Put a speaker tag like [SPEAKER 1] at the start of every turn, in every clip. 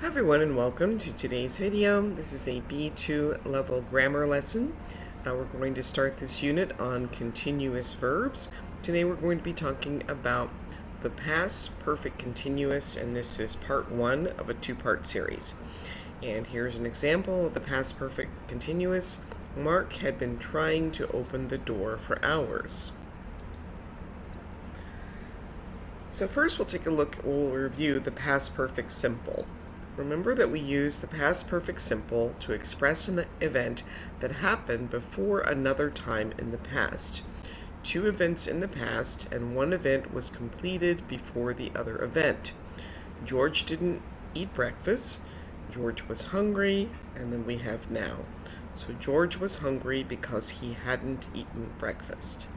[SPEAKER 1] Hi everyone and welcome to today's video. This is a B2 level grammar lesson. We're going to start this unit on continuous verbs. Today we're going to be talking about the past perfect continuous, and this is part one of a two-part series. And here's an example of the past perfect continuous. Mark had been trying to open the door for hours. So first we'll review the past perfect simple. Remember that we use the past perfect simple to express an event that happened before another time in the past. Two events in the past, and one event was completed before the other event. George didn't eat breakfast. George was hungry, and then we have now. So George was hungry because he hadn't eaten breakfast.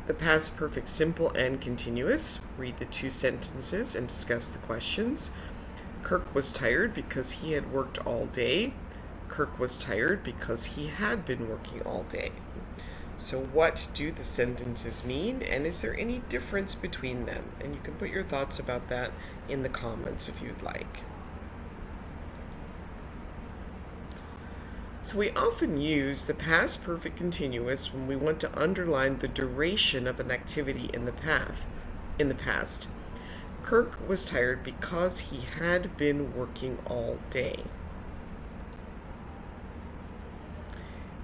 [SPEAKER 1] The past perfect simple and continuous. Read the two sentences and discuss the questions. Kirk was tired because he had worked all day. Kirk was tired because he had been working all day. So what do the sentences mean, and is there any difference between them? And you can put your thoughts about that in the comments if you'd like. So we often use the past perfect continuous when we want to underline the duration of an activity in the past. Kirk was tired because he had been working all day.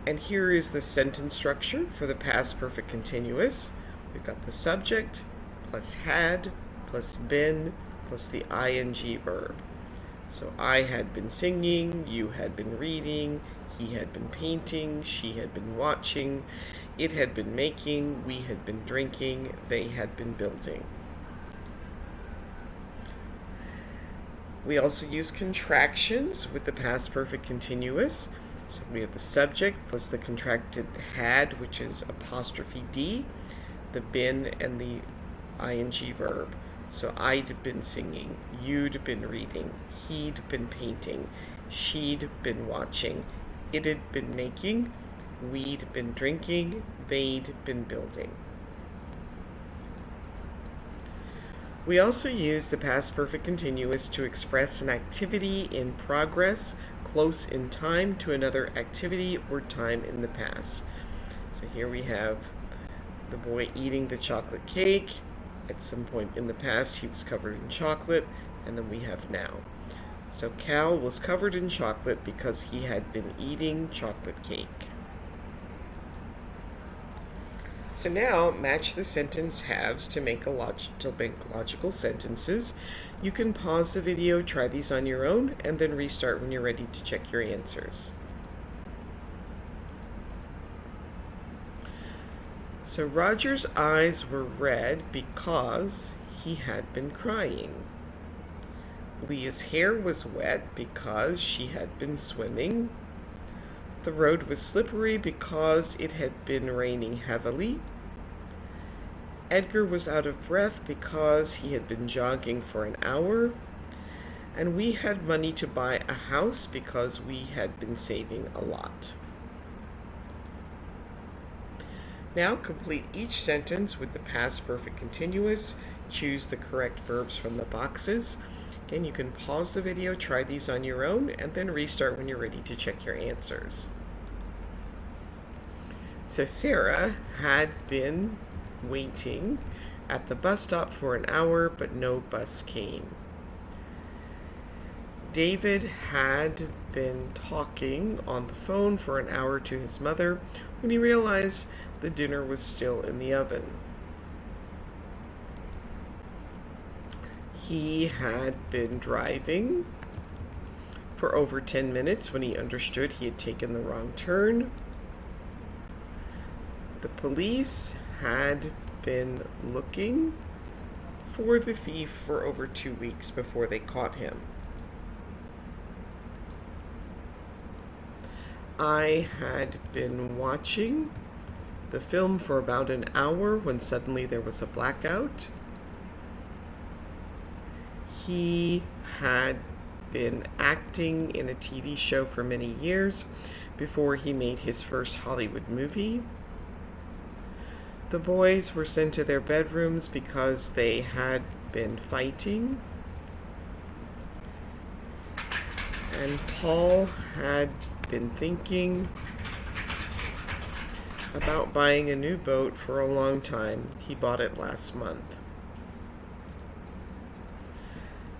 [SPEAKER 1] And here is the sentence structure for the past perfect continuous. We've got the subject plus had plus been plus the ing verb. So I had been singing, you had been reading, he had been painting, she had been watching, it had been making, we had been drinking, they had been building. We also use contractions with the past perfect continuous. So we have the subject plus the contracted had, which is apostrophe D, the been, and the ing verb. So I'd been singing, you'd been reading, he'd been painting, she'd been watching, it had been making, we'd been drinking, they'd been building. We also use the past perfect continuous to express an activity in progress, close in time to another activity or time in the past. So here we have the boy eating the chocolate cake. At some point in the past, he was covered in chocolate, and then we have now. So Cal was covered in chocolate because he had been eating chocolate cake. So now match the sentence halves to make logical sentences. You can pause the video, try these on your own, and then restart when you're ready to check your answers. So Roger's eyes were red because he had been crying. Leah's hair was wet because she had been swimming. The road was slippery because it had been raining heavily. Edgar was out of breath because he had been jogging for an hour. And we had money to buy a house because we had been saving a lot. Now complete each sentence with the past perfect continuous. Choose the correct verbs from the boxes. Again, you can pause the video, try these on your own, and then restart when you're ready to check your answers. So Sarah had been waiting at the bus stop for an hour, but no bus came. David had been talking on the phone for an hour to his mother when he realized the dinner was still in the oven. He had been driving for over 10 minutes when he understood he had taken the wrong turn. The police had been looking for the thief for over 2 weeks before they caught him. I had been watching the film for about an hour when suddenly there was a blackout. He had been acting in a TV show for many years before he made his first Hollywood movie. The boys were sent to their bedrooms because they had been fighting. And Paul had been thinking about buying a new boat for a long time. He bought it last month.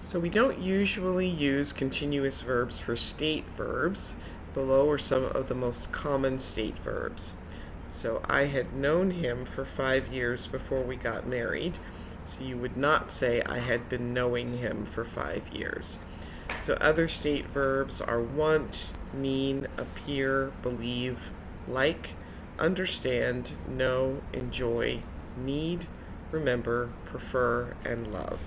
[SPEAKER 1] So we don't usually use continuous verbs for state verbs. Below are some of the most common state verbs. So I had known him for 5 years before we got married. So you would not say I had been knowing him for 5 years. So other state verbs are want, mean, appear, believe, like, understand, know, enjoy, need, remember, prefer, and love.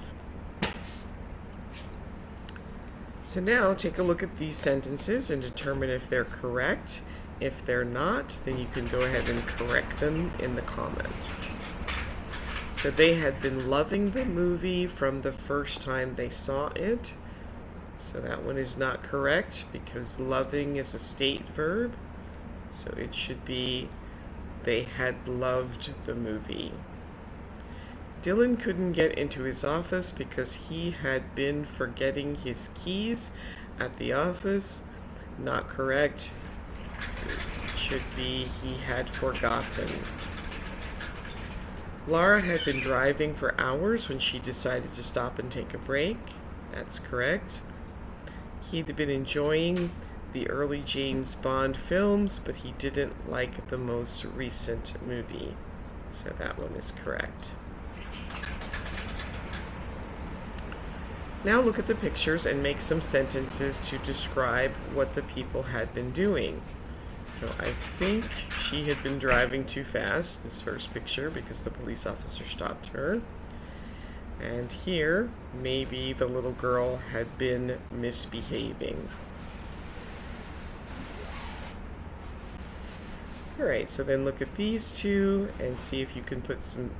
[SPEAKER 1] So now take a look at these sentences and determine if they're correct. If they're not, then you can go ahead and correct them in the comments. So they had been loving the movie from the first time they saw it. So that one is not correct because loving is a state verb. So it should be they had loved the movie. Dylan couldn't get into his office because he had been forgetting his keys at the office. Not correct. It should be he had forgotten. Laura had been driving for hours when she decided to stop and take a break. That's correct. He'd been enjoying the early James Bond films, but he didn't like the most recent movie. So that one is correct. Now look at the pictures and make some sentences to describe what the people had been doing. So I think she had been driving too fast, this first picture, because the police officer stopped her. And here, maybe the little girl had been misbehaving. Alright, so then look at these two and see if you can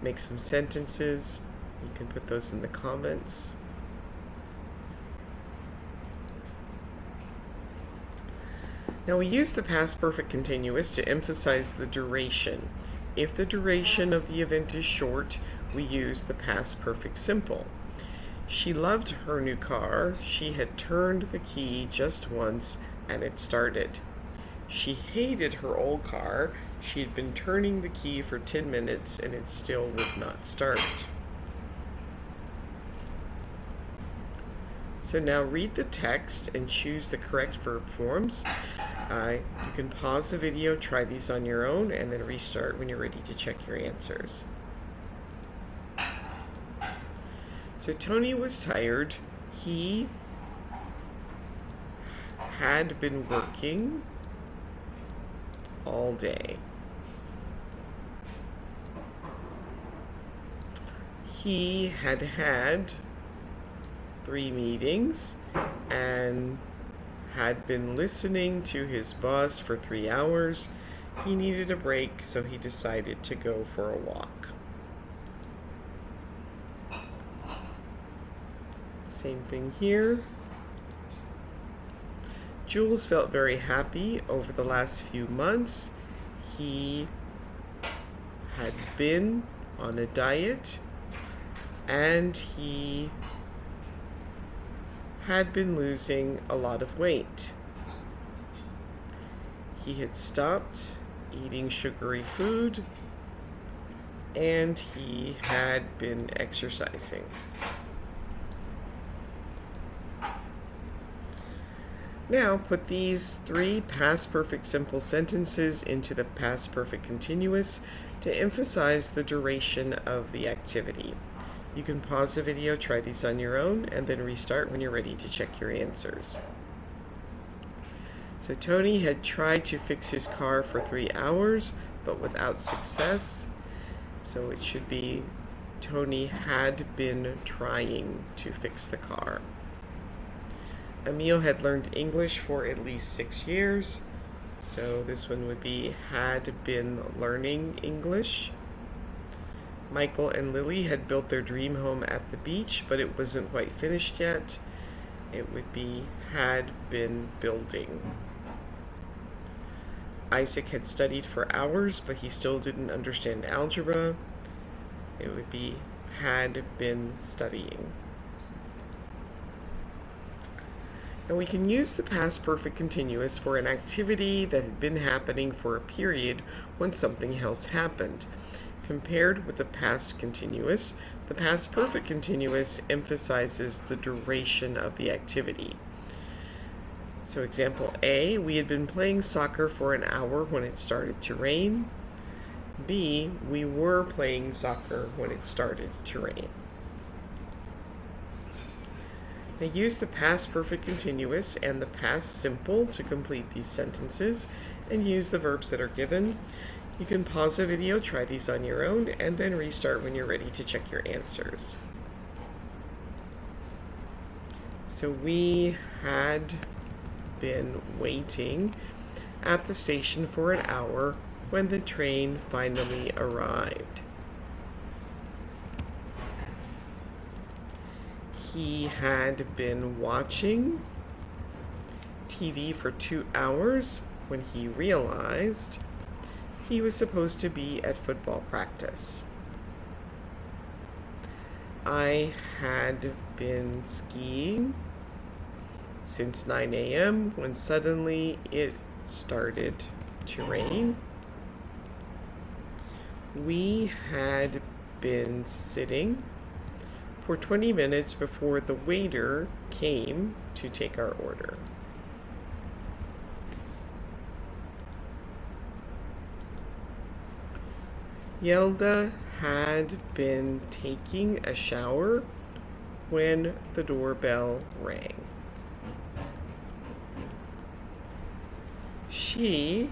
[SPEAKER 1] make some sentences. You can put those in the comments. Now we use the past perfect continuous to emphasize the duration. If the duration of the event is short, we use the past perfect simple. She loved her new car. She had turned the key just once and it started. She hated her old car. She had been turning the key for 10 minutes and it still would not start. So now read the text and choose the correct verb forms. You can pause the video, try these on your own, and then restart when you're ready to check your answers. So Tony was tired. He had been working all day. He had had 3 meetings and had been listening to his boss for 3 hours. He needed a break, so he decided to go for a walk. Same thing here. Jules felt very happy over the last few months. He had been on a diet and he had been losing a lot of weight. He had stopped eating sugary food and he had been exercising. Now put these 3 past perfect simple sentences into the past perfect continuous to emphasize the duration of the activity. You can pause the video, try these on your own, and then restart when you're ready to check your answers. So Tony had tried to fix his car for 3 hours, but without success. So it should be Tony had been trying to fix the car. Emil had learned English for at least 6 years. So this one would be had been learning English. Michael and Lily had built their dream home at the beach, but it wasn't quite finished yet. It would be had been building. Isaac had studied for hours, but he still didn't understand algebra. It would be had been studying. And we can use the past perfect continuous for an activity that had been happening for a period when something else happened. Compared with the past continuous, the past perfect continuous emphasizes the duration of the activity. So example A, we had been playing soccer for an hour when it started to rain. B, we were playing soccer when it started to rain. Now use the past perfect continuous and the past simple to complete these sentences and use the verbs that are given. You can pause the video, try these on your own, and then restart when you're ready to check your answers. So we had been waiting at the station for an hour when the train finally arrived. He had been watching TV for 2 hours when he realized he was supposed to be at football practice. I had been skiing since 9 a.m. when suddenly it started to rain. We had been sitting for 20 minutes before the waiter came to take our order. Yelda had been taking a shower when the doorbell rang. She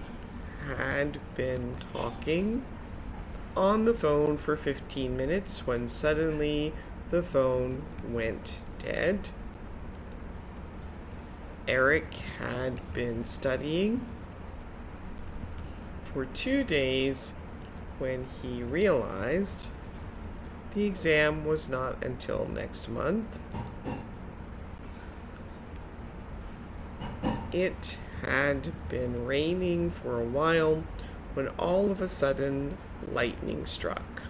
[SPEAKER 1] had been talking on the phone for 15 minutes when suddenly the phone went dead. Eric had been studying for 2 days when he realized the exam was not until next month. It had been raining for a while when all of a sudden lightning struck.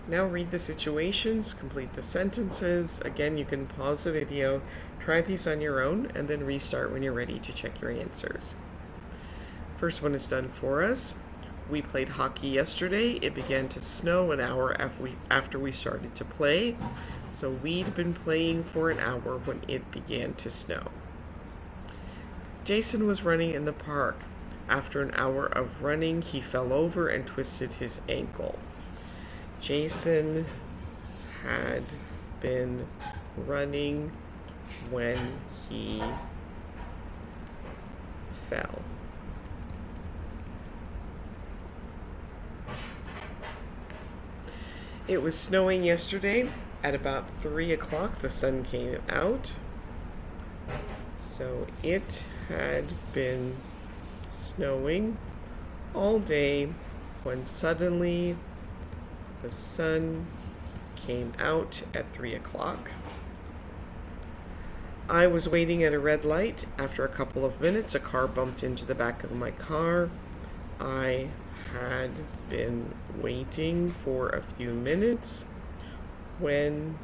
[SPEAKER 1] Now read the situations, complete the sentences. Again, you can pause the video, try these on your own, and then restart when you're ready to check your answers. First one is done for us. We played hockey yesterday. It began to snow an hour after we started to play. So we'd been playing for an hour when it began to snow. Jason was running in the park. After an hour of running, he fell over and twisted his ankle. Jason had been running when he fell. It was snowing yesterday. At about 3 o'clock, the sun came out. So it had been snowing all day when suddenly the sun came out at 3 o'clock. I was waiting at a red light. After a couple of minutes, a car bumped into the back of my car. I had been waiting for a few minutes when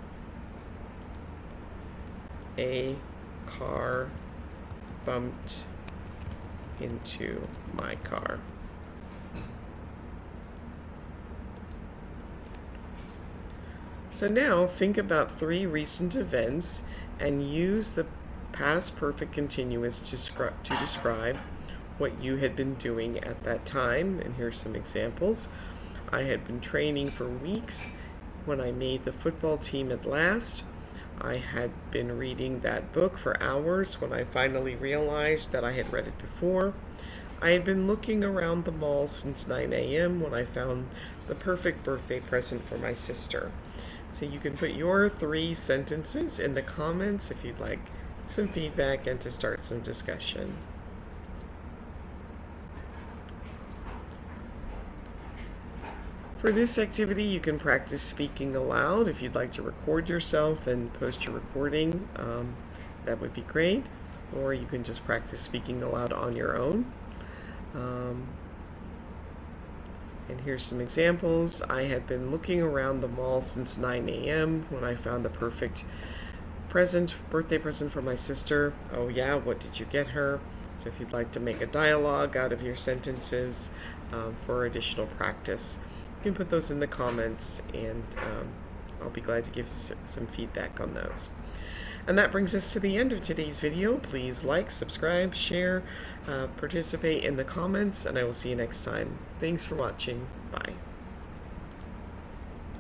[SPEAKER 1] a car bumped into my car. So now think about 3 recent events and use the past perfect continuous to describe what you had been doing at that time. And here's some examples. I had been training for weeks when I made the football team at last. I had been reading that book for hours when I finally realized that I had read it before. I had been looking around the mall since 9 a.m. when I found the perfect birthday present for my sister. So you can put your 3 sentences in the comments if you'd like some feedback and to start some discussion. For this activity, you can practice speaking aloud. If you'd like to record yourself and post your recording, that would be great. or you can just practice speaking aloud on your own. And here's some examples. I had been looking around the mall since 9 a.m. when I found the perfect birthday present for my sister. Oh yeah, what did you get her? So if you'd like to make a dialogue out of your sentences for additional practice, you can put those in the comments, and I'll be glad to give some feedback on those. And that brings us to the end of today's video. Please like, subscribe, share, participate in the comments, and I will see you next time. Thanks for watching. Bye.